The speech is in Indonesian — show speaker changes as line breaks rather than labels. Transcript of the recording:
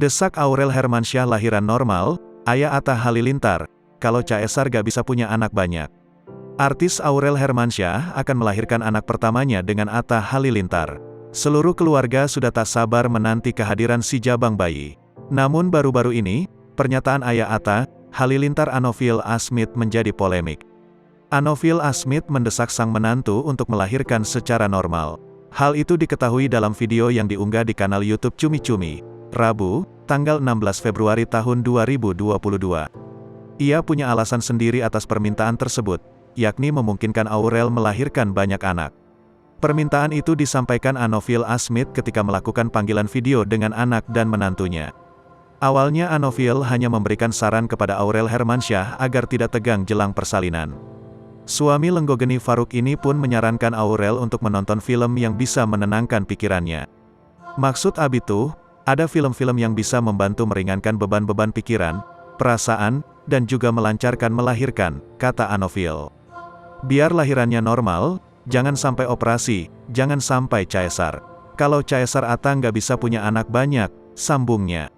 Desak Aurel Hermansyah lahiran normal, ayah Atta Halilintar, kalau Caesar gak bisa punya anak banyak. Artis Aurel Hermansyah akan melahirkan anak pertamanya dengan Atta Halilintar. Seluruh keluarga sudah tak sabar menanti kehadiran si jabang bayi. Namun baru-baru ini, pernyataan ayah Atta Halilintar Anofil Asmit menjadi polemik. Anofil Asmit mendesak sang menantu untuk melahirkan secara normal. Hal itu diketahui dalam video yang diunggah di kanal YouTube Cumi Cumi, Rabu, tanggal 16 Februari tahun 2022. Ia punya alasan sendiri atas permintaan tersebut, yakni memungkinkan Aurel melahirkan banyak anak. Permintaan itu disampaikan Anofil Asmit ketika melakukan panggilan video dengan anak dan menantunya. Awalnya Anofil hanya memberikan saran kepada Aurel Hermansyah agar tidak tegang jelang persalinan. Suami Lenggogeni Faruk ini pun menyarankan Aurel untuk menonton film yang bisa menenangkan pikirannya. Maksud Abitu, ada film-film yang bisa membantu meringankan beban-beban pikiran, perasaan, dan juga melancarkan melahirkan, kata Anofil. Biar lahirannya normal, jangan sampai operasi, jangan sampai Caesar. Kalau Caesar Atta nggak bisa punya anak banyak, sambungnya.